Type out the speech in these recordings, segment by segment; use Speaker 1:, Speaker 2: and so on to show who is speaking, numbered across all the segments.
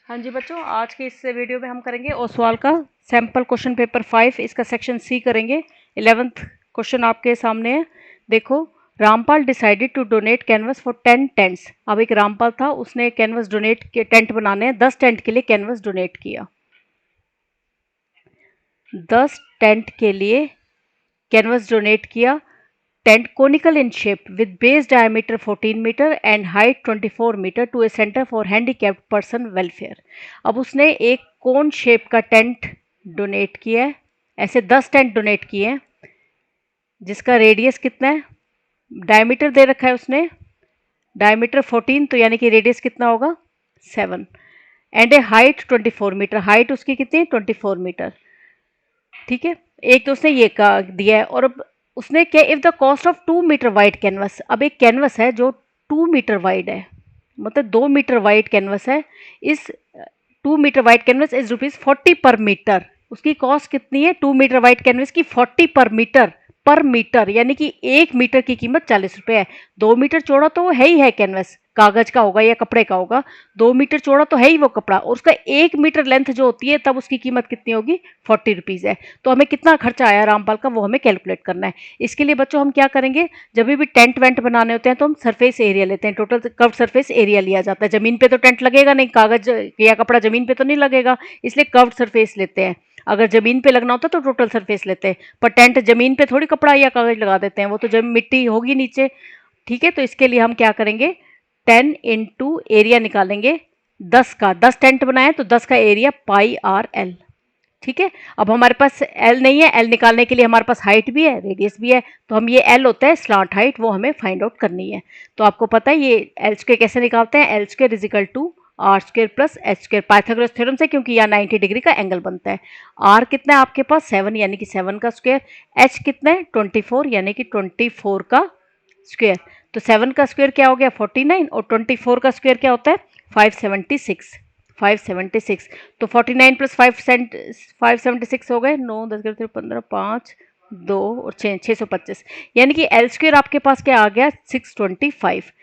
Speaker 1: हाँ जी बच्चों, आज के इस वीडियो में हम करेंगे ओसवाल का सैम्पल क्वेश्चन पेपर 5, इसका सेक्शन सी करेंगे। 11th क्वेश्चन आपके सामने है। देखो, Rampal decided to donate canvas for 10 tents. अब एक रामपाल था, उसने कैनवस डोनेट के टेंट बनाने हैं, 10 टेंट के लिए कैनवस डोनेट किया। 10 टेंट के लिए कैनवस डोनेट किया। Tent conical in shape with base diameter 14 metre and height 24 metre to a centre for handicapped person welfare. अब उसने एक कोन शेप का टेंट डोनेट किया है। ऐसे 10 टेंट डोनेट किए हैं जिसका रेडियस कितना है, डायमीटर दे रखा है उसने, डायमीटर 14, तो यानी कि रेडियस कितना होगा 7, and a height 24 metre, height उसकी कितनी है 24 मीटर। ठीक है, एक तो उसने ये का दिया है। और अब उसने क्या, if the cost of 2 metre wide canvas, अब एक कैनवस है जो 2 मीटर वाइड है, मतलब 2 मीटर वाइड कैनवस है। इस 2 मीटर वाइड कैनवस इज ₹40 पर मीटर। उसकी कॉस्ट कितनी है 2 मीटर वाइड कैनवस की, 40 पर मीटर, यानी कि 1 मीटर की कीमत ₹40 है। 2 मीटर चौड़ा तो वो है ही है कैनवस, कागज का होगा या कपड़े का होगा। 2 मीटर चौड़ा तो है ही वो कपड़ा, और उसका 1 मीटर लेंथ जो होती है तब उसकी कीमत कितनी होगी, ₹40 है। तो हमें कितना खर्चा आया रामपाल का, वो हमें कैलकुलेट करना है। इसके लिए बच्चों हम क्या करेंगे, जब भी टेंट वेंट बनाने होते हैं तो हम सरफेस एरिया लेते हैं, टोटल कर्व सरफेस एरिया लिया जाता है। जमीन पे तो टेंट लगेगा नहीं, कागज या कपड़ा जमीन पे तो नहीं लगेगा, इसलिए कर्व सरफेस लेते हैं। अगर जमीन पे लगना होता तो टोटल सरफेस लेते हैं, पर टेंट जमीन पे थोड़ी कपड़ा या कागज लगा देते हैं, वो तो जब मिट्टी होगी नीचे। ठीक है, तो इसके लिए हम क्या करेंगे, 10 इंटू एरिया निकालेंगे 10 का, 10 टेंट बनाए तो 10 का एरिया πr/l। ठीक है, अब हमारे पास एल नहीं है, एल निकालने के लिए हमारे पास हाइट भी है रेडियस भी है, तो हम ये एल होता है स्लांट हाइट, वो हमें फाइंड आउट करनी है। तो आपको पता है ये एल स्क्वायर कैसे निकालते हैं, L square is equal to R square plus H square, Pythagoras theorem से, क्योंकि यहाँ 90 डिग्री का एंगल बनता है। आर कितना है आपके पास 7, यानी कि 7 का स्क्वायर, एच कितना है 24, यानी कि 24 का स्क्वायर। तो 7 का स्क्वायर क्या हो गया 49, और 24 का स्क्वायर क्या होता है 576, 576। तो 49 प्लस 576 हो गए, 9 10 11 15 5 2 और 6 625, यानी कि एल स्क्वायर आपके पास क्या आ गया 625।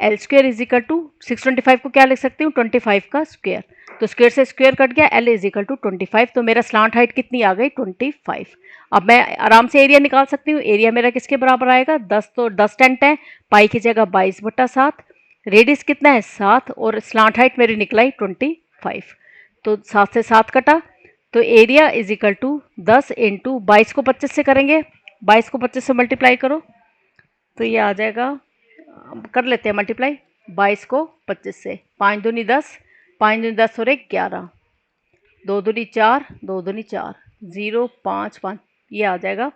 Speaker 1: L square is equal to 625 को क्या लिख सकती हूँ 25 का स्क्वायर, तो स्क्वायर से स्क्वायर कट गया, एल इज इक्वल टू 25, तो मेरा स्लांट हाइट कितनी आ गई 25। अब मैं आराम से एरिया निकाल सकती हूँ, एरिया मेरा किसके बराबर आएगा 10, तो 10 टेंट है, पाई की जगह 22/7, रेडियस कितना है 7, और स्लांट हाइट मेरी निकलाई 25, तो 7 से 7 कटा, तो area is equal to 10 into 22 को 25 से करेंगे, 22 को 25 से मल्टीप्लाई करो तो ये आ जाएगा, कर लेते हैं मल्टीप्लाई 22 को 25 से, 5 दूनी 10, 5 दूनी 10 और 1 11, 2 दूनी 4, 2 दूनी 4, 0 5 5, ये आ जाएगा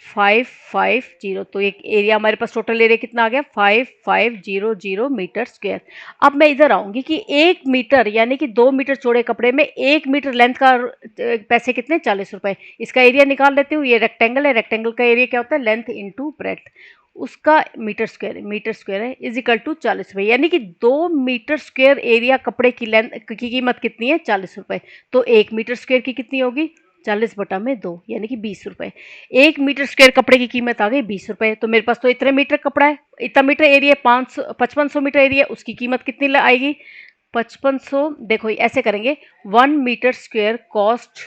Speaker 1: 550। तो एक एरिया हमारे पास टोटल एरिया कितना आ गया 5500 मीटर स्क्वायर। अब मैं इधर आऊंगी कि 1 मीटर, यानी कि 2 मीटर चौड़े कपड़े में 1 मीटर लेंथ का पैसे कितने ₹40। इसका एरिया निकाल लेती हूँ, ये रेक्टेंगल है, रेक्टेंगल का एरिया क्या होता है लेंथ इंटू ब्रेड्थ, उसका मीटर स्क्वायर है इज इक्वल टू ₹40, यानी कि 2 मीटर स्क्वायर एरिया कपड़े की लेंथ की कीमत कितनी है ₹40। तो 1 मीटर स्क्वायर की कितनी होगी 40/2, यानी कि ₹20। 1 मीटर स्क्वायर कपड़े की कीमत आ गई ₹20। तो मेरे पास तो इतने मीटर कपड़ा है, इतना मीटर एरिया 5500 मीटर एरिया, उसकी कीमत कितनी आएगी 5500। देखो ऐसे करेंगे, 1 मीटर स्क्वायर कॉस्ट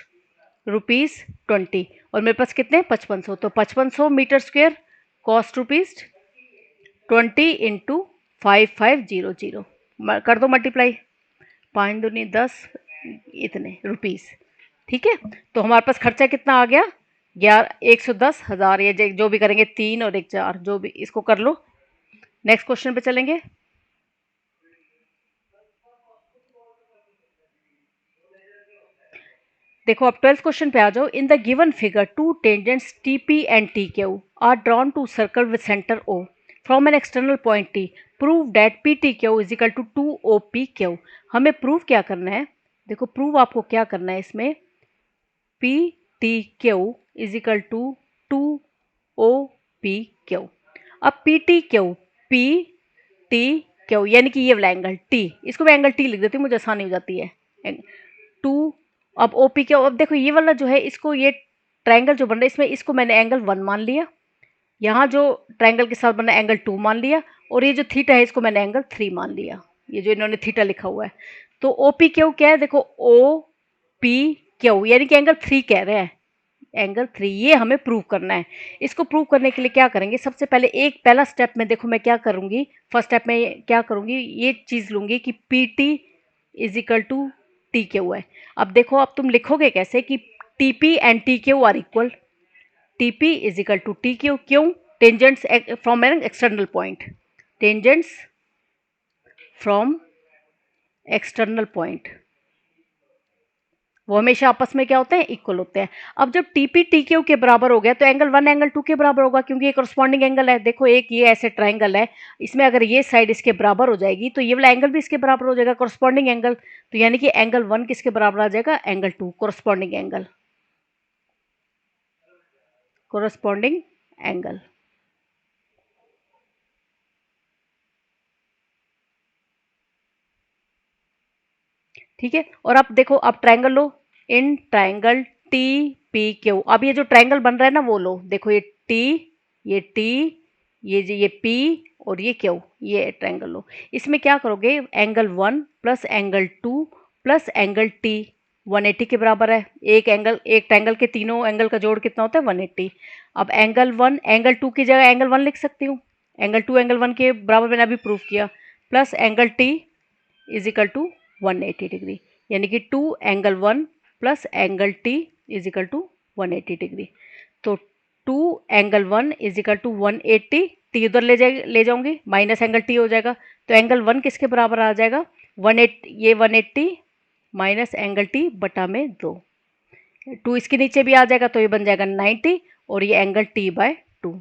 Speaker 1: ₹20, और मेरे पास कितने 5500, तो 5500 मीटर स्क्वायर कॉस्ट ₹20 इंटू 5500, कर दो मल्टीप्लाई, 5 दूनी 10, इतने रुपीस। ठीक है, तो हमारे पास खर्चा कितना आ गया 110,000, ये जो भी करेंगे 3 और 1 4, जो भी इसको कर लो। नेक्स्ट क्वेश्चन पे चलेंगे। देखो अब 12th क्वेश्चन पे आ जाओ। In the given figure 2 tangents TP and TQ are drawn to circle with centre O from an external point T, prove that PTQ is equal to 2OPQ। हमें prove क्या करना है, देखो प्रूव आपको क्या करना है इसमें, PTQ is equal to 2OPQ। अब PTQ यानी कि ये वाला एंगल T, इसको मैं एंगल T लिख देती हूँ, मुझे आसानी हो जाती है। 2, अब OPQ, अब देखो ये वाला जो है, इसको ये ट्रायंगल जो बन रहा है इसमें, इसको मैंने एंगल 1 मान लिया, यहाँ जो ट्रायंगल के साथ बना एंगल 2 मान लिया, और ये जो थीटा है इसको मैंने एंगल 3 मान लिया। ये जो इन्होंने थीटा लिखा हुआ है। तो ओ पी क्यू क्या है, देखो ओ पी क्यू यानी कि एंगल 3 कह रहे हैं, एंगल 3 ये हमें प्रूव करना है। इसको प्रूव करने के लिए क्या करेंगे, सबसे पहले एक पहला स्टेप में देखो मैं क्या करूँगी, फर्स्ट स्टेप में क्या करूँगी, ये चीज़ लूँगी कि P T is equal to T Q है। अब देखो अब तुम लिखोगे कैसे कि T P and T Q are equal, T P is equal to T Q, क्यों, tangents from an external point, tangents from external point वो हमेशा आपस में क्या होते हैं, इक्वल होते हैं। अब जब टी पी टी क्यू के बराबर हो गया तो एंगल 1 एंगल 2 के बराबर होगा, क्योंकि ये करस्पॉन्डिंग एंगल है। देखो एक ये ऐसे ट्राइंगल है, इसमें अगर ये साइड इसके बराबर हो जाएगी तो ये वाला एंगल भी इसके बराबर हो जाएगा, करस्पॉन्डिंग एंगल। तो यानी कि एंगल 1 किसके बराबर आ जाएगा, angle 2, corresponding angle, corresponding angle. ठीक है, और अब देखो अब triangle low, in triangle T P Q, अब ये जो ट्राइंगल बन रहा है ना वो लो, देखो ये टी, ये टी, ये पी और ये क्यू, ये ट्राइंगल लो। इसमें क्या करोगे, angle 1 plus angle 2 plus angle T 180 के बराबर है। एक एंगल, एक ट्राइंगल के तीनों एंगल का जोड़ कितना होता है, 180। अब एंगल 1 एंगल 2 की जगह एंगल 1 लिख सकती हूँ, एंगल 2 एंगल 1 के बराबर मैंने अभी प्रूफ किया, plus angle T is equal to 180 degree, यानी कि 2 angle 1 plus angle T is equal to 180 degree. तो 2 angle 1 is equal to 180, T उधर ले जाऊंगी, माइनस एंगल टी हो जाएगा। तो एंगल 1 किसके बराबर आ जाएगा, 180, ये 180 माइनस एंगल टी बटा में 2, 2 इसके नीचे भी आ जाएगा तो ये बन जाएगा 90 और ये एंगल टी बाय 2।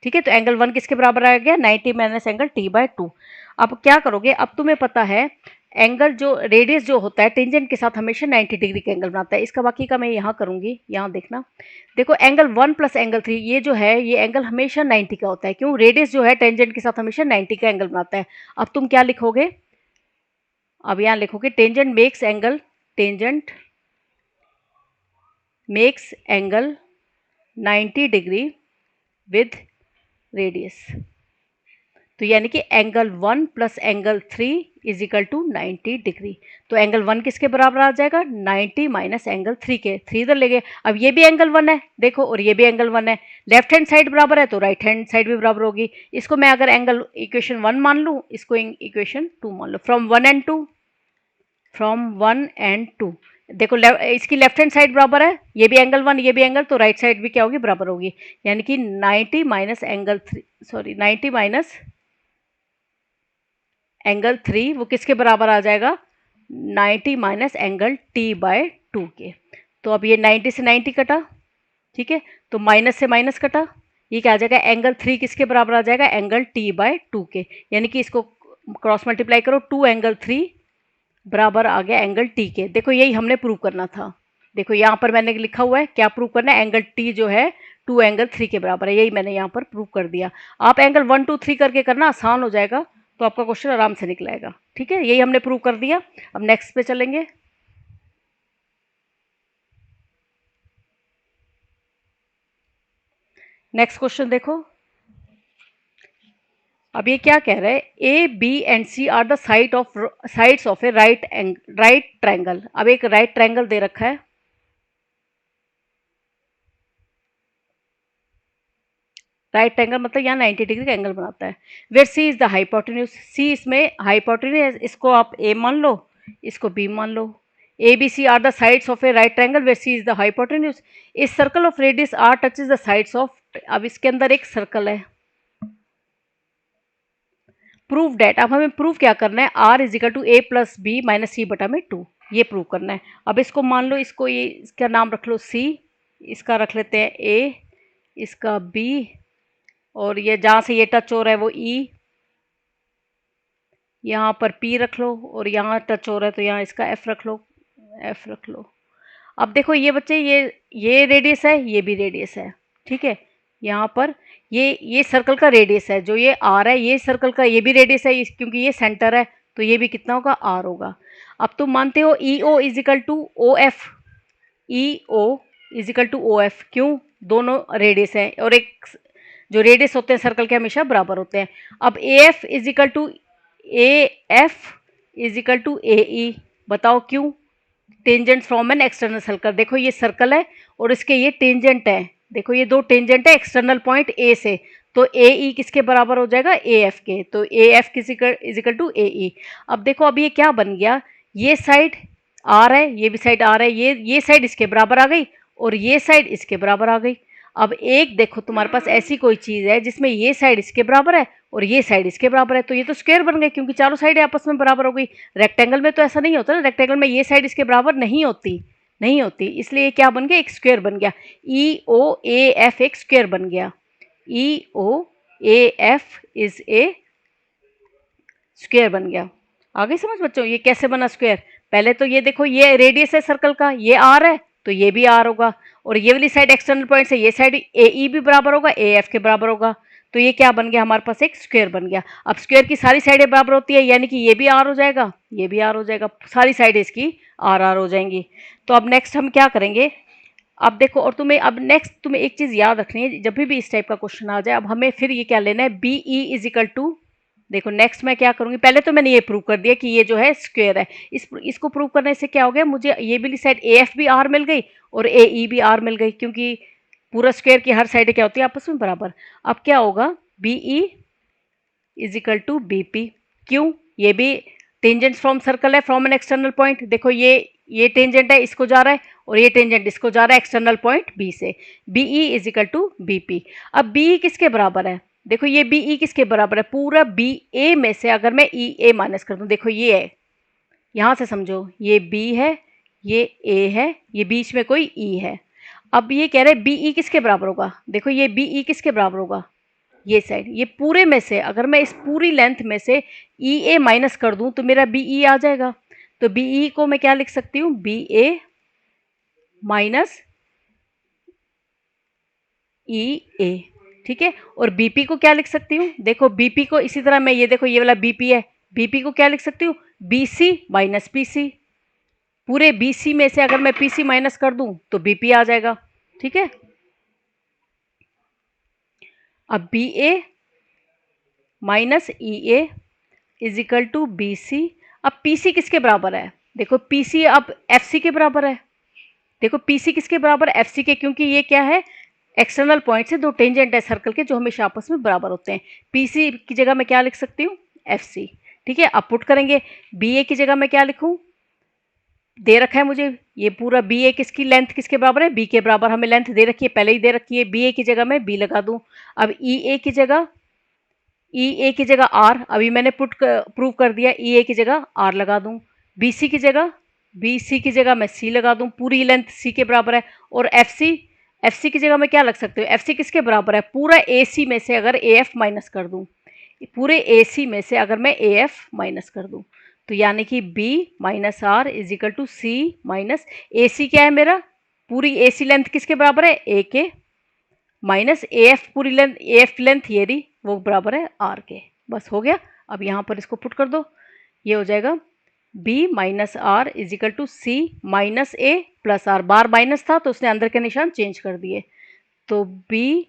Speaker 1: ठीक है, तो एंगल 1 किसके बराबर आ गया, 90 माइनस एंगल टी बाय 2। अब क्या करोगे, अब तुम्हें पता है एंगल जो रेडियस जो होता है टेंजेंट के साथ हमेशा 90 डिग्री का एंगल बनाता है। इसका बाकी का मैं यहाँ करूँगी, यहाँ देखना। देखो एंगल 1 प्लस एंगल 3 ये जो है ये एंगल हमेशा 90 का होता है, क्यों, रेडियस जो है टेंजेंट के साथ हमेशा 90 का एंगल बनाता है। अब तुम क्या लिखोगे, अब यहाँ लिखोगे tangent makes angle, tangent makes angle 90 degree with radius. तो यानी कि angle 1 plus angle 3 is equal to 90 degree. तो एंगल 1 किसके बराबर आ जाएगा, 90 माइनस एंगल 3 के, 3 इधर ले गए। अब ये भी एंगल 1 है देखो, और ये भी एंगल 1 है, लेफ्ट हैंड साइड बराबर है तो राइट हैंड साइड भी बराबर होगी। इसको मैं अगर एंगल इक्वेशन 1 मान लूँ, इसको इक्वेशन 2 मान लो, फ्रॉम 1 एंड 2, फ्रॉम 1 एंड 2। देखो इसकी लेफ्ट हैंड साइड बराबर है, ये भी एंगल 1 ये भी एंगल, तो राइट साइड भी क्या होगी, बराबर होगी। यानी कि 90 minus angle 3, sorry 90 minus angle 3 वो किसके बराबर आ जाएगा, 90 माइनस एंगल टी बाय 2 के। तो अब ये 90 से 90 कटा, ठीक है, तो माइनस से माइनस कटा, ये क्या आ जाएगा, एंगल 3 किसके बराबर आ जाएगा, एंगल टी बाय 2 के। यानी कि इसको क्रॉस मल्टीप्लाई करो, 2 एंगल 3 बराबर आ गया एंगल टी के। देखो यही हमने प्रूव करना था, देखो यहाँ पर मैंने लिखा हुआ है क्या प्रूव करना है, एंगल टी जो है 2 एंगल 3 के बराबर है, यही मैंने यहाँ पर प्रूव कर दिया। आप एंगल 1 2 3 करके करना, आसान हो जाएगा, तो आपका क्वेश्चन आराम से निकलेगा। ठीक है, यही हमने प्रूव कर दिया। अब नेक्स्ट पे चलेंगे। नेक्स्ट क्वेश्चन देखो, अब ये क्या कह रहा है, A B and C are the sides of a right triangle. अब एक राइट ट्रायंगल दे रखा है, राइट एंगल मतलब यहाँ 90 डिग्री का एंगल बनाता है। Where C is the hypotenuse, C इसमें हाइपोटेन्यूज, इसको आप ए मान लो, इसको बी मान लो। A B C are the sides of a right triangle where C is the hypotenuse, इस circle of radius R touches the sides of, अब इसके अंदर एक सर्कल है। प्रूव डेट, अब हमें प्रूव क्या करना है, R is equal to A plus B minus C बटा में 2, ये प्रूव करना है। अब इसको मान लो, इसको ये इसका नाम रख लो सी, इसका रख लेते हैं ए, इसका बी, और ये जहाँ से ये टच हो रहा है वो ई, यहाँ पर पी रख लो, और यहाँ टच हो रहा है तो यहाँ इसका एफ रख लो, एफ रख लो। अब देखो ये बच्चे, ये रेडियस है, ये भी रेडियस है, ठीक है, यहाँ पर ये सर्कल का रेडियस है, जो ये आर है, ये सर्कल का ये भी रेडियस है, क्योंकि ये सेंटर है तो ये भी कितना होगा, आर होगा। अब तुम मानते हो E O is equal to O F, E O is equal to O F, क्यों, दोनों रेडियस है, और एक जो रेडियस होते हैं सर्कल के हमेशा बराबर होते हैं। अब A F is equal to A F is equal to A E. बताओ क्यों? Tangent from an external circle. देखो ये सर्कल है और इसके ये टेंजेंट है। देखो ये दो टेंजेंट है एक्सटर्नल पॉइंट ए से, तो ए ई किसके बराबर हो जाएगा? ए एफ के। तो A F is equal to A E. अब देखो अब ये क्या बन गया, ये साइड आर है, ये भी साइड आर है, ये साइड इसके बराबर आ गई और ये साइड इसके बराबर आ गई। अब एक देखो तुम्हारे पास ऐसी कोई चीज़ है जिसमें ये साइड इसके बराबर है और ये साइड इसके बराबर है, तो ये तो स्क्वायर बन गए क्योंकि चारों साइड आपस में बराबर हो गई। रेक्टेंगल में तो ऐसा नहीं होता ना, रेक्टेंगल में ये साइड इसके बराबर नहीं होती, नहीं होती, इसलिए क्या बन गया? एक स्क्वायर बन गया। ई ओ ए एफ एक स्क्वायर बन गया। E O A F is a square बन गया। आ गई समझ बच्चों? ये कैसे बना स्क्वायर? पहले तो ये देखो, ये रेडियस है सर्कल का, ये आर है तो ये भी आर होगा, और ये वाली साइड एक्सटर्नल पॉइंट से ये साइड ए ई भी बराबर होगा, ए एफ के बराबर होगा, तो ये क्या बन गया? हमारे पास एक स्क्वायर बन गया। अब स्क्वायर की सारी साइडें बराबर होती है, यानी कि ये भी आर हो जाएगा, ये भी आर हो जाएगा, सारी साइडें इसकी आर आर हो जाएंगी। तो अब नेक्स्ट हम क्या करेंगे? अब देखो, और तुम्हें अब नेक्स्ट तुम्हें एक चीज़ याद रखनी है, जब भी इस टाइप का क्वेश्चन आ जाए, अब हमें फिर ये क्या लेना है? B E is equal to, देखो नेक्स्ट मैं क्या करूंगी, पहले तो मैंने ये प्रूव कर दिया कि ये जो है स्क्वायर है। इसको प्रूव करने से क्या हो गया? मुझे ये भी साइड ए एफ भी आर मिल गई और ए ई भी आर मिल गई, क्योंकि पूरा स्क्वायर की हर साइड क्या होती है? आपस में बराबर। अब क्या होगा? B E is equal to B P. क्यों? ये भी टेंजेंट फ्रॉम सर्कल है, फ्रॉम एन एक्सटर्नल पॉइंट। देखो ये टेंजेंट है, इसको जा रहा है, और ये टेंजेंट इसको जा रहा है एक्सटर्नल पॉइंट बी से। B E is equal to B P. अब बी ई किसके बराबर है? देखो ये बी ई किसके बराबर है? पूरा बी ए में से अगर मैं ई ए माइनस कर दूं, देखो ये है, यहां से समझो, ये बी है, ये ए है, ये बीच में कोई ई है। अब ये कह रहे बी ई किसके बराबर होगा? देखो ये बी ई किसके बराबर होगा? ये साइड, ये पूरे में से अगर मैं इस पूरी लेंथ में से ई ए माइनस कर दूं तो मेरा बी ई आ जाएगा। तो बी ई को मैं क्या लिख सकती हूँ? बी ए माइनस ई ए। ठीक है, और बीपी को क्या लिख सकती हूँ? देखो बीपी को इसी तरह मैं, ये देखो ये वाला बीपी है, बीपी को क्या लिख सकती हूँ? BC minus PC. पूरे बीसी में से अगर मैं पीसी माइनस कर दूं तो बीपी आ जाएगा। ठीक है, अब B A minus E A is equal to B C. अब पी सी किसके बराबर है? देखो पी सी अब एफ सी के बराबर है। देखो पी सी किसके बराबर है? एफ सी के, क्योंकि ये क्या है? एक्सटर्नल पॉइंट से दो टेंजेंट है सर्कल के जो हमेशा आपस में बराबर होते हैं। पी सी की जगह मैं क्या लिख सकती हूँ? F C. ठीक है, अब पुट करेंगे, बी ए की जगह मैं क्या लिखूँ? दे रखा है मुझे ये पूरा बी ए, किसकी लेंथ किसके बराबर है? बी के बराबर हमें लेंथ दे रखी है, पहले ही दे रखी है। बी ए की जगह मैं बी लगा दूं। अब ई ए की जगह, ई ए की जगह आर, अभी मैंने प्रूव कर दिया, ई ए की जगह आर लगा दूं। बी सी की जगह, बी सी की जगह मैं सी लगा दूं, पूरी लेंथ सी के बराबर है। और एफ सी, एफ सी की जगह मैं क्या लग सकती हूँ? एफ सी किसके बराबर है? पूरा ए सी में से अगर ए एफ माइनस कर दूं, पूरे ए सी में से अगर मैं ए एफ माइनस कर दूं, तो यानी कि B minus R is equal to C minus A C. क्या है मेरा? पूरी ए सी लेंथ किसके बराबर है? ए के, माइनस ए एफ पूरी लेंथ, ए एफ लेंथ ये रही, वो बराबर है आर के। बस हो गया। अब यहाँ पर इसको पुट कर दो, ये हो जाएगा B minus R is equal to C minus A plus R. बार माइनस था तो उसने अंदर के निशान चेंज कर दिए, तो बी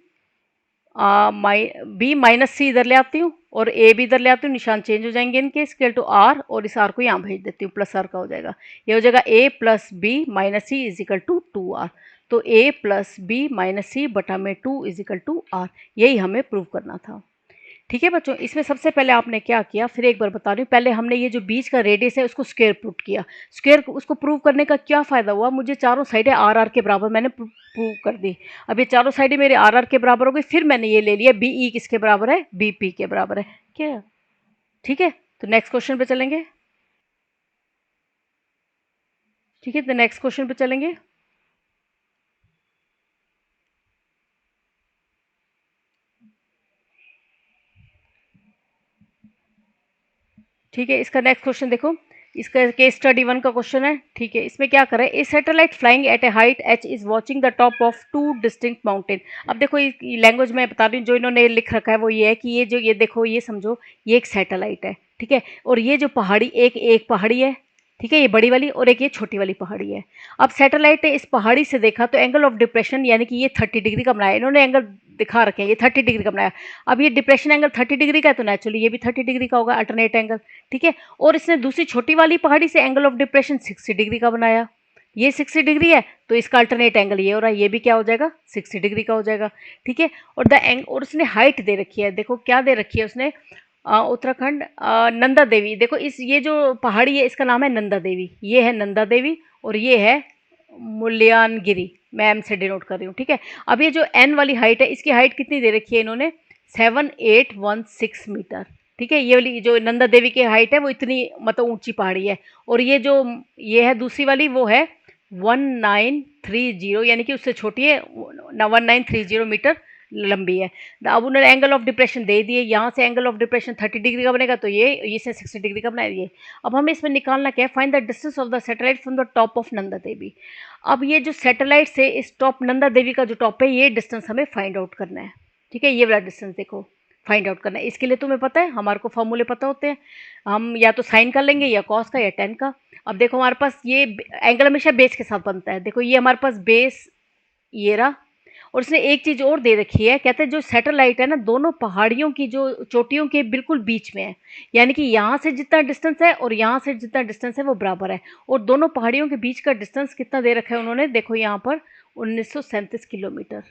Speaker 1: बी माइनस सी इधर ले आती हूँ और ए भी इधर ले आती हूँ, निशान चेंज हो जाएंगे इनके, स्केल टू आर, और इस आर को यहाँ भेज देती हूँ, प्लस आर का हो जाएगा। ये हो जाएगा A plus B minus C is equal to two R. तो A plus B minus C बटा में two is equal to R, यही हमें प्रूव करना था। ठीक है बच्चों, इसमें सबसे पहले आपने क्या किया, फिर एक बार बता रही हूँ, पहले हमने ये जो बीच का रेडियस है उसको स्क्वायर पुट किया। स्क्वायर उसको प्रूव करने का क्या फ़ायदा हुआ? मुझे चारों साइडें आर आर के बराबर मैंने प्रूव कर दी। अब ये चारों साइडें मेरे आर आर के बराबर हो गई, फिर मैंने ये ले लिया बी ई किसके बराबर है? बी पी के बराबर है। क्या? ठीक है, तो नेक्स्ट क्वेश्चन पे चलेंगे। ठीक है, तो नेक्स्ट क्वेश्चन पे चलेंगे। ठीक है, इसका नेक्स्ट क्वेश्चन देखो, इसका केस स्टडी 1 का क्वेश्चन है। ठीक है, इसमें क्या करें? A satellite flying at a height H is watching the top of two distinct mountain. अब देखो ये लैंग्वेज मैं बता रही हूँ, जो इन्होंने लिख रखा है वो ये है कि ये जो, ये देखो, ये समझो, ये एक सैटेलाइट है। ठीक है, और ये जो पहाड़ी, एक एक पहाड़ी है, ठीक है, ये बड़ी वाली, और एक ये छोटी वाली पहाड़ी है। अब सैटेलाइट ने इस पहाड़ी से देखा तो एंगल ऑफ डिप्रेशन यानी कि ये 30 डिग्री का बनाया इन्होंने। एंगल दिखा रखे हैं, ये 30 डिग्री का बनाया। अब ये डिप्रेशन एंगल 30 डिग्री का है तो नेचुरली ये भी 30 डिग्री का होगा, अल्टरनेट एंगल। ठीक है, और इसने दूसरी छोटी वाली पहाड़ी से एंगल ऑफ डिप्रेशन 60 डिग्री का बनाया। ये 60 डिग्री है तो इसका अल्टरनेट एंगल ये हो रहा है, ये भी क्या हो जाएगा 60 डिग्री का हो जाएगा। ठीक है, और और उसने हाइट दे रखी है, देखो क्या दे रखी है उसने, उत्तराखंड नंदा देवी। देखो इस ये जो पहाड़ी है इसका नाम है नंदा देवी, ये है नंदा देवी और ये है मुल्यानगिरी, मैं एम से डिनोट कर रही हूँ। ठीक है, अब ये जो एन वाली हाइट है इसकी हाइट कितनी दे रखी है इन्होंने, 7816 मीटर। ठीक है, ये वाली जो नंदा देवी की हाइट है वो इतनी मतलब ऊंची पहाड़ी है, और ये जो ये है दूसरी वाली वो है 1930, यानी कि उससे छोटी है, 1930 मीटर लंबी है। अब उन्होंने एंगल ऑफ डिप्रेशन दे दिए, यहाँ से एंगल ऑफ डिप्रेशन 30 डिग्री का बनेगा तो ये इससे 60 डिग्री का बनाया ये। अब हमें इसमें निकालना क्या है, find the distance of the satellite from the top of Nanda Devi. अब ये जो सैटेलाइट से इस टॉप नंदा देवी का जो टॉप है ये डिस्टेंस हमें फाइंड आउट करना है। ठीक है, ये वाला डिस्टेंस देखो फाइंड आउट करना है। इसके लिए तुम्हें पता है हमारे को फॉर्मूले पता होते हैं, हम या तो साइन कर लेंगे या कॉस का या टेन का। अब देखो हमारे पास ये एंगल हमेशा बेस के साथ बनता है, देखो ये हमारे पास बेस ये रहा, और उसने एक चीज़ और दे रखी है, कहते हैं जो सैटेलाइट है ना दोनों पहाड़ियों की जो चोटियों के बिल्कुल बीच में है, यानी कि यहाँ से जितना डिस्टेंस है और यहाँ से जितना डिस्टेंस है वो बराबर है, और दोनों पहाड़ियों के बीच का डिस्टेंस कितना दे रखा है उन्होंने, देखो यहाँ पर 1937 किलोमीटर।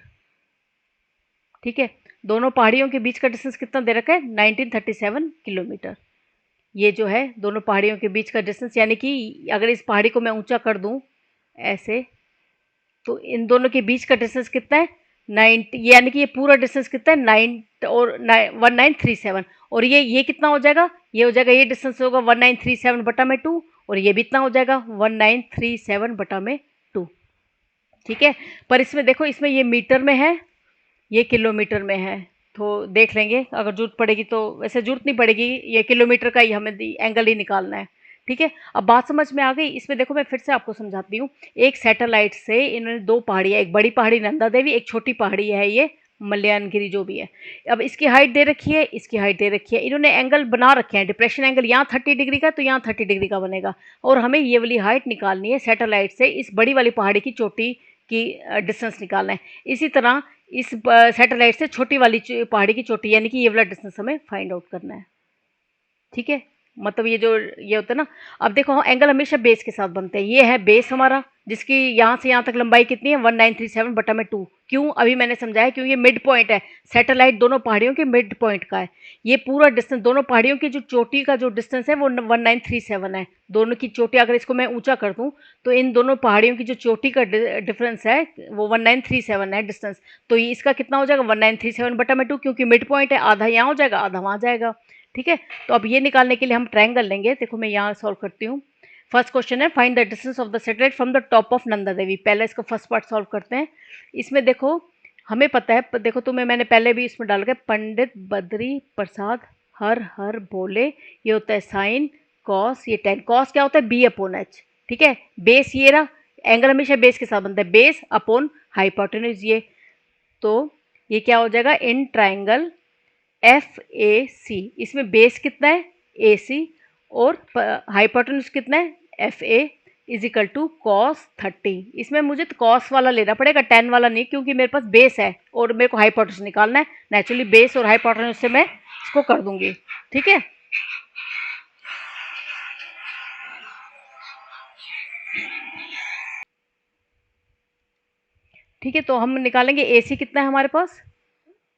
Speaker 1: ठीक है, दोनों पहाड़ियों के बीच का डिस्टेंस कितना दे रखा है 1937 किलोमीटर। ये जो है दोनों पहाड़ियों के बीच का डिस्टेंस, यानी कि अगर इस पहाड़ी को मैं ऊंचा कर दूं ऐसे तो इन दोनों के बीच का डिस्टेंस कितना है 90, यानी कि ये पूरा डिस्टेंस कितना है 1937, और ये कितना हो जाएगा, ये हो जाएगा, ये डिस्टेंस होगा 1937/2, और ये भी इतना हो जाएगा 1937/2। ठीक है, पर इसमें देखो इसमें ये मीटर में है ये किलोमीटर में है, तो देख लेंगे अगर जरूरत पड़ेगी तो, वैसे जरूरत नहीं पड़ेगी, ये किलोमीटर का ही हमें एंगल ही निकालना है। ठीक है, अब बात समझ में आ गई। इसमें देखो मैं फिर से आपको समझाती हूँ, एक सैटेलाइट से इन्होंने दो पहाड़ियाँ, एक बड़ी पहाड़ी नंदा देवी, एक छोटी पहाड़ी है ये मल्यानगिरी जो भी है। अब इसकी हाइट दे रखी है, इसकी हाइट दे रखी है, इन्होंने एंगल बना रखे हैं, डिप्रेशन एंगल यहाँ 30 डिग्री का तो यहाँ 30 डिग्री का बनेगा, और हमें ये वाली हाइट निकालनी है सैटेलाइट से इस बड़ी वाली पहाड़ी की चोटी की डिस्टेंस निकालना है। इसी तरह इस सैटेलाइट से छोटी वाली पहाड़ी की चोटी, यानी कि ये वाला डिस्टेंस हमें फाइंड आउट करना है। ठीक है, मतलब ये जो ये होता है ना, अब देखो एंगल हमेशा बेस के साथ बनते हैं, ये है बेस हमारा जिसकी यहाँ से यहाँ तक लंबाई कितनी है 1937/2। क्यों, अभी मैंने समझाया, क्यों ये मिड पॉइंट है, सैटेलाइट दोनों पहाड़ियों के मिड पॉइंट का है। ये पूरा डिस्टेंस दोनों पहाड़ियों की जो चोटी का जो डिस्टेंस है वो 1937 है, दोनों की चोटी अगर इसको मैं ऊंचा कर दूं तो इन दोनों पहाड़ियों की जो चोटी का डिफरेंस है वो 1937 है डिस्टेंस, तो ये इसका कितना हो जाएगा 1937/2, क्योंकि मिड पॉइंट है, आधा यहाँ हो जाएगा आधा वहाँ जाएगा। ठीक है, तो अब ये निकालने के लिए हम ट्रायंगल लेंगे, देखो मैं यहाँ सॉल्व करती हूँ। फर्स्ट क्वेश्चन है find the distance of the satellite from the top of Nanda Devi. पहले इसको फर्स्ट पार्ट सॉल्व करते हैं। इसमें देखो हमें पता है, देखो तुम्हें मैंने पहले भी इसमें डाल के, पंडित बद्री प्रसाद हर हर बोले, ये होता है साइन कॉस, ये टेन, कॉस क्या होता है B/H। ठीक है, बेस ये रहा, एंगल हमेशा बेस के साथ बनता है, बेस अपॉन हाइपोटेन्यूज ये, तो ये क्या हो जाएगा इन ट्राइंगल FAC, इसमें बेस कितना है AC और हाइपोटेन्यूज कितना है FA is equal to cos 30। इसमें मुझे तो कॉस वाला लेना पड़ेगा, टेन वाला नहीं, क्योंकि मेरे पास बेस है और मेरे को हाइपोटेन्यूज निकालना है, नेचुरली बेस और हाइपोटेन्यूज से मैं इसको कर दूंगी। ठीक है, ठीक है, तो हम निकालेंगे AC कितना है हमारे पास,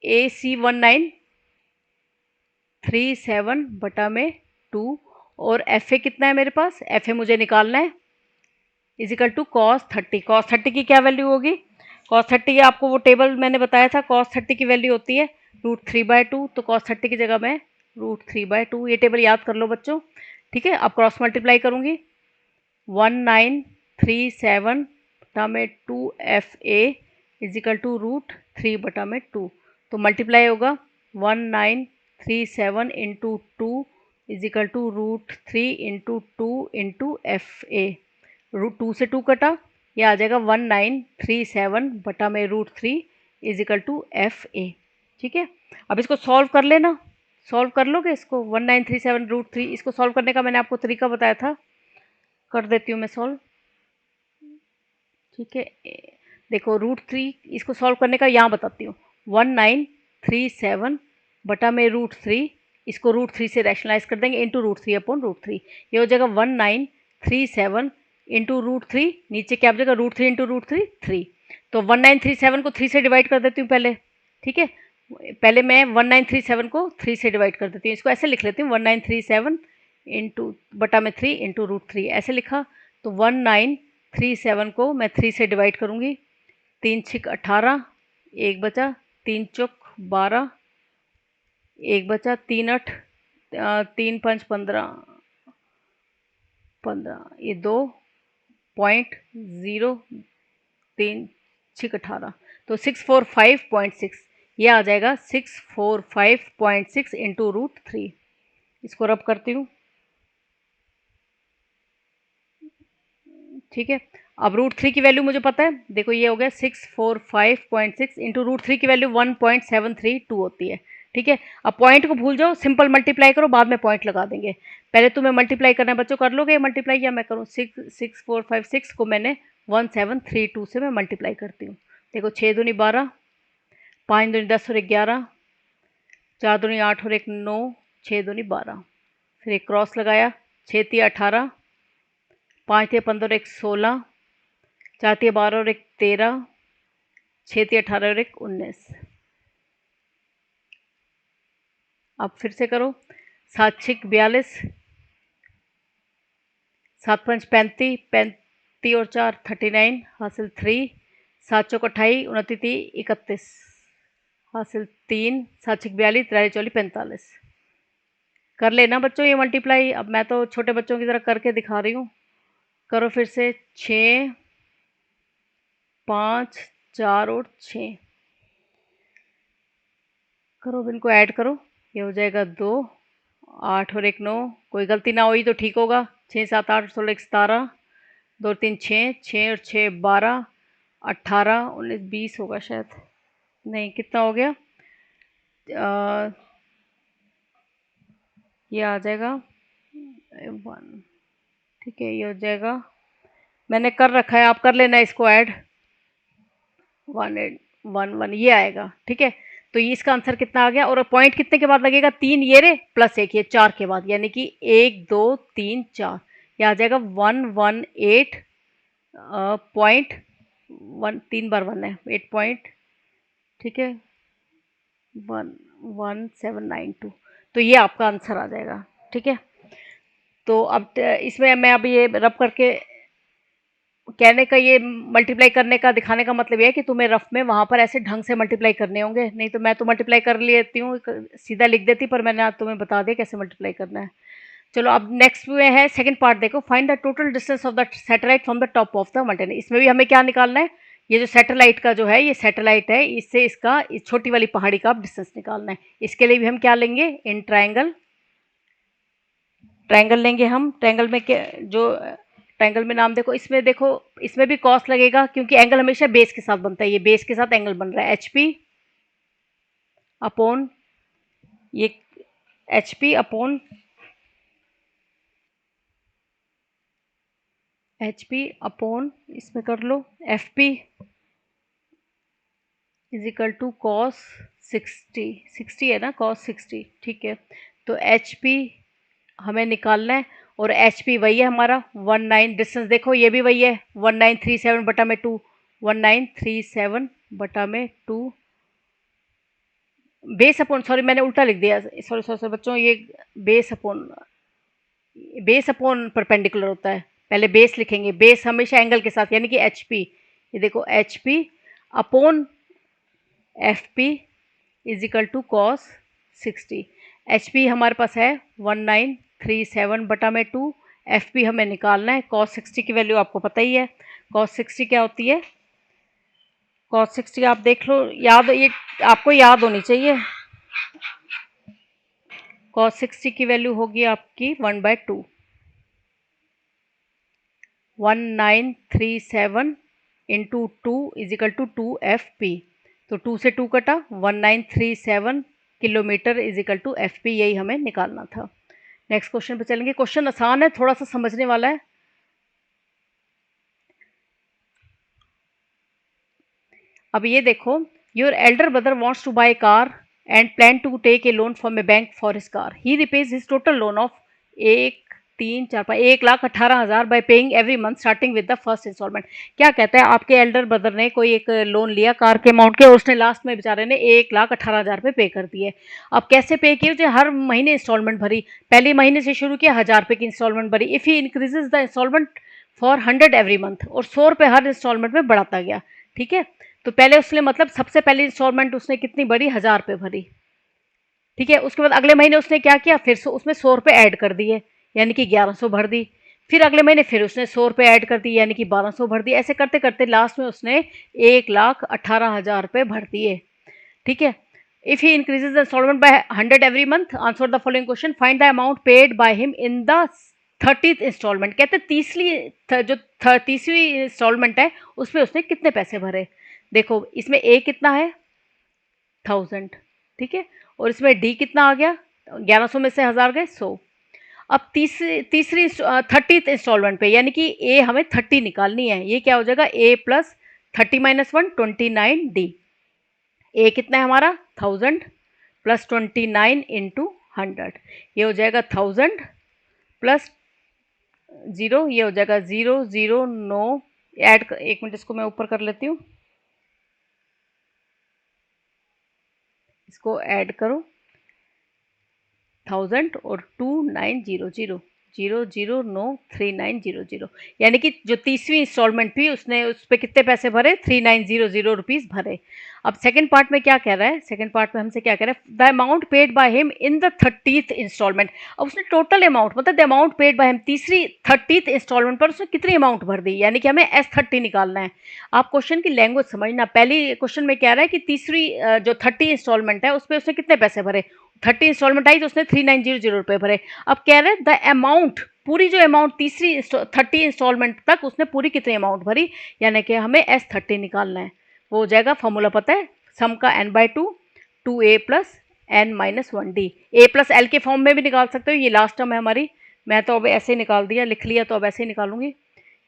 Speaker 1: AC 1937/2, और FA कितना है मेरे पास, FA मुझे निकालना है is equal to cos 30। cos 30 की क्या वैल्यू होगी, cos 30 आपको वो टेबल मैंने बताया था, cos 30 की वैल्यू होती है √3/2, तो cos 30 की जगह मैं √3/2, ये टेबल याद कर लो बच्चों। ठीक है, अब क्रॉस मल्टीप्लाई करूँगी, 1937/2 FA इज इक्वल टू √3/2, तो मल्टीप्लाई होगा 1937 into 2 is equal to √3 into 2 into FA, √2 से 2 कटा, ये आ जाएगा 1937/√3 इज इक्वल टू FA। ठीक है, अब इसको सॉल्व कर लेना, सॉल्व कर लोगे इसको, 1937/√3 इसको सॉल्व करने का मैंने आपको तरीका बताया था, कर देती हूँ मैं सॉल्व। ठीक है, देखो √3 इसको सॉल्व करने का यहाँ बताती हूँ, 1937 बटा में √3, इसको √3 से रैशनलाइज कर देंगे, इंटू √3/√3। ये हो जाएगा 1937 इंटू √3, नीचे क्या हो जाएगा √3 इंटू √3 3। तो 1937 को 3 से डिवाइड कर देती हूँ पहले, ठीक है। पहले मैं 1937 को 3 से डिवाइड कर देती हूँ, इसको ऐसे लिख लेती हूँ 1937 इंटू बटा में 3 इंटू √3 ऐसे लिखा। तो 1937 को मैं 3 से डिवाइड करूँगी, 3 छिक 18, एक बचा, 3 चौक 12, एक बचा, 3 8, 3 5 15, ये 2.0, 3 छिक 18, तो 645.6, ये आ जाएगा 645.6 इंटू √3। इसको रब करती हूँ, ठीक है। अब √3 की वैल्यू मुझे पता है, देखो ये हो गया 645.6 इंटू √3 की वैल्यू 1.732 होती है, ठीक है। अब पॉइंट को भूल जाओ, सिंपल मल्टीप्लाई करो, बाद में पॉइंट लगा देंगे। पहले तुम्हें मल्टीप्लाई करना है बच्चों, कर लोगे मल्टीप्लाई या मैं करूँ? 66456 को मैंने 1732 से मैं मल्टीप्लाई करती हूँ। देखो 6 दूनी 12, 5 दूनी 10 और 11, 4 दूनी 8 और 1 9, 6 दूनी 12, फिर एक क्रॉस लगाया, 6 तिया 18, 5 तिया 15 और 1 16, 4 तिया 12 और 1 13, 6 तिया 18 और 1 19। अब फिर से करो, 7 छिक 42, 7 5 35, 35 और 4 39, हासिल 3, 7 चौक 28, 29 31, हासिल 3, 7 छिक 42, 43 44 45। कर लेना बच्चों ये मल्टीप्लाई, अब मैं तो छोटे बच्चों की तरह करके दिखा रही हूँ। करो फिर से, 6 5 4 और 6, करो, अब इनको ऐड करो, ये हो जाएगा 2 8 और 1 9, कोई गलती ना हुई तो ठीक होगा, 6 7 8 16 1 17, 2 3 6, 6 और 6 12, 18 19 20 होगा शायद, नहीं कितना हो गया, अ, ये आ जाएगा 1, ठीक है, ये हो जाएगा, मैंने कर रखा है, आप कर लेना इसको ऐड, 1 ये आएगा, ठीक है। तो ये इसका आंसर कितना आ गया, और पॉइंट कितने के बाद लगेगा, 3 ये रे प्लस 1 ये 4 के बाद, यानी कि 1 2 3 4, ये आ जाएगा 118 पॉइंट 1, 3 बार 1 है 8 पॉइंट, ठीक है, 11792। तो ये आपका आंसर आ जाएगा, ठीक है। तो अब इसमें मैं अब ये रब करके कहने का, ये मल्टीप्लाई करने का दिखाने का मतलब ये है कि तुम्हें रफ में वहाँ पर ऐसे ढंग से मल्टीप्लाई करने होंगे, नहीं तो मैं तो मल्टीप्लाई कर लेती हूँ, सीधा लिख देती, पर मैंने आज तुम्हें बता दिया कैसे मल्टीप्लाई करना है। चलो अब नेक्स्ट में है सेकंड पार्ट, देखो find the total distance of the satellite from the top of the mountain. इसमें भी हमें क्या निकालना है, ये जो सैटेलाइट का जो है, ये सैटेलाइट है, इससे इसका इस छोटी वाली पहाड़ी का डिस्टेंस निकालना है। इसके लिए भी हम क्या लेंगे, इन ट्राइंगल, ट्रायंगल लेंगे हम। ट्रायंगल में क्या, जो ट्रायंगल में नाम देखो, इसमें देखो, इसमें भी कॉस लगेगा, क्योंकि एंगल हमेशा बेस के साथ बनता है, ये बेस के साथ एंगल बन रहा है, एच पी अपॉन, ये H P upon H P upon, इसमें कर लो F P is equal to cos 60, 60 है ना, कॉस 60, ठीक है। तो एच पी हमें निकालना है, और एच पी वही है हमारा 19, डिस्टेंस देखो ये भी वही है 1937 बटा में 2, 1937 बटा में 2, बेस अपॉन, सॉरी मैंने उल्टा लिख दिया, सॉरी सॉरी सॉरी बच्चों, ये base upon, base upon perpendicular होता है, पहले बेस लिखेंगे, बेस हमेशा एंगल के साथ, यानी कि एच पी, ये देखो H P upon F P is equal to cos 60। H P हमारे पास है 1937 बटा में 2, एफ पी हमें निकालना है, कॉस 60 की वैल्यू आपको पता ही है, कॉस 60 क्या होती है, कॉस 60 आप देख लो, याद, ये आपको याद होनी चाहिए, कॉस 60 की वैल्यू होगी आपकी 1/2, 1937 into 2 is equal to 2 FP, तो 2 से 2 कटा, 1937 kilometre is equal to FP, यही हमें निकालना था। नेक्स्ट क्वेश्चन पे चलेंगे, क्वेश्चन आसान है, थोड़ा सा समझने वाला है। अब ये देखो, your elder brother wants to buy car and plan to take a loan from a bank for his car. He repays his total loan of 1,18,000 by paying every month starting with the first instalment. क्या कहता है, आपके Elder brother ने कोई एक loan लिया car के amount के, और उसने लास्ट में बेचारे ने 1,18,000 रुपये पे कर दिए. अब कैसे पे किए? जो हर महीने इंस्टॉलमेंट भरी, पहले महीने से शुरू किया, 1,000 रुपये की इंस्टॉलमेंट भरी. If he increases the instalment for 100 every month, और 100 रुपये हर इंस्टॉलमेंट में बढ़ाता गया. ठीक है, तो पहले उसने मतलब सबसे पहली इंस्टॉलमेंट उसने कितनी भरी? 1,000 रुपये भरी. ठीक है, उसके बाद अगले महीने उसने क्या किया, फिर उसमें 100 रुपये ऐड कर दिए, यानी कि 1,100 भर दी. फिर अगले महीने फिर उसने 100 रुपये ऐड कर दिए, यानी कि 1,200 भर दिए. ऐसे करते करते लास्ट में उसने 1,18,000 रुपये भर दिए. ठीक है, if he increases the instalment by 100 every month, answer the following question, find the amount paid by him in the 30th instalment. कहते तीसरी इंस्टॉलमेंट है उसमें उसने कितने पैसे भरे. देखो इसमें ए कितना है? 1000. ठीक है, और इसमें डी कितना आ गया? 1,100 में से 1,000 गए 100. अब तीसरी 30th इंस्टॉलमेंट पे, यानी कि ए हमें 30 निकालनी है. ये क्या हो जाएगा? A plus 30 minus 1 29 D. ए कितना है हमारा? 1000 प्लस 29 इंटू 100. ये हो जाएगा 1000 प्लस 0, ये हो जाएगा 009. ऐड 1 मिनट, इसको मैं ऊपर कर लेती हूँ, इसको ऐड करो. 1000 और 2900 यानी कि जो तीसरी इंस्टॉलमेंट थी उसने उस पर कितने पैसे भरे? 3900 रुपीज़ भरे. अब सेकंड पार्ट में क्या कह रहा है? सेकंड पार्ट में हमसे क्या कह रहा है? The amount paid by him in the 30th instalment. अब उसने टोटल अमाउंट, मतलब the amount paid by him तीसरी 30th इंस्टॉलमेंट पर उसने कितनी अमाउंट भर दी, यानी कि हमें S30 निकालना है. आप क्वेश्चन की लैंग्वेज समझना. पहली क्वेश्चन में कह रहा है कि तीसरी जो 30 इंस्टॉलमेंट है उस पर उसने कितने पैसे भरे. 30 इंस्टॉलमेंट आई तो उसने 3900 रुपये भरे. अब कह रहे हैं द अमाउंट, पूरी जो अमाउंट तीसरी 30 इंस्टॉलमेंट तक उसने पूरी कितनी अमाउंट भरी, यानी कि हमें S30 निकालना है. वो हो जाएगा, फॉर्मूला पता है, सम का n/2 2a plus n minus 1d. a plus L के फॉर्म में भी निकाल सकते हो. ये लास्ट टर्म है हमारी, मैं तो अब ऐसे ही निकाल दिया, लिख लिया तो अब ऐसे ही निकालूंगी.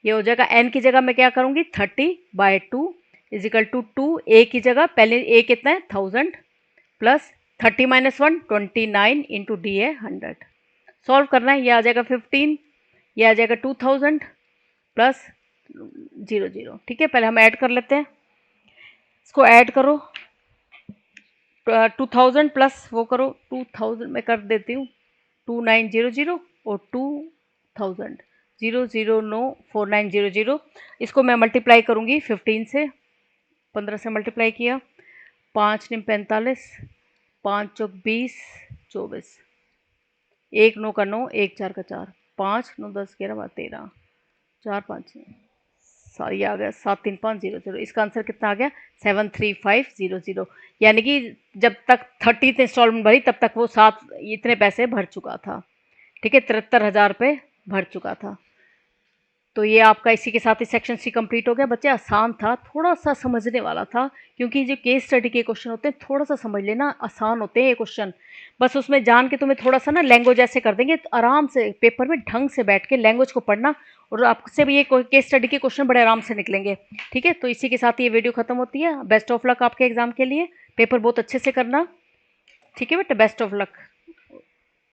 Speaker 1: ये हो जाएगा n की जगह मैं क्या करूँगी? 30/2 इजिकल टू 2. a की जगह पहले a कितना है? 1000 प्लस 30 माइनस 1 29 इंटू डी है 100. सॉल्व करना है. ये आ जाएगा 15, ये आ जाएगा 2000 प्लस 00. ठीक है, पहले हम ऐड कर लेते हैं, इसको ऐड करो. 2000 प्लस वो करो 2000 मैं कर देती हूँ 2900 और 2000 0094900. इसको मैं मल्टीप्लाई करूँगी 15 से, 15 से मल्टीप्लाई किया, 5 9 45, 5 चौक 20 24, 1 9 का 9, 1 4 का 4, 5 9 10 11 12 13, 4 5 सॉरी आ गया 73500. इसका आंसर कितना आ गया? 73500. यानी कि जब तक 30th इंस्टॉलमेंट भरी तब तक वो इतने पैसे भर चुका था. ठीक है, 73,000 रुपये भर चुका था. तो ये आपका इसी के साथ ही सेक्शन सी कंप्लीट हो गया. बच्चे आसान था, थोड़ा सा समझने वाला था, क्योंकि जो केस स्टडी के क्वेश्चन होते हैं थोड़ा सा समझ लेना, आसान होते हैं ये क्वेश्चन. बस उसमें जान के तुम्हें थोड़ा सा ना लैंग्वेज ऐसे कर देंगे तो आराम से पेपर में ढंग से बैठ के लैंग्वेज को पढ़ना, और आपसे भी ये केस स्टडी के क्वेश्चन बड़े आराम से निकलेंगे. ठीक है, तो इसी के साथ ये वीडियो खत्म होती है. बेस्ट ऑफ लक आपके एग्जाम के लिए, पेपर बहुत अच्छे से करना. ठीक है बेटा, बेस्ट ऑफ लक.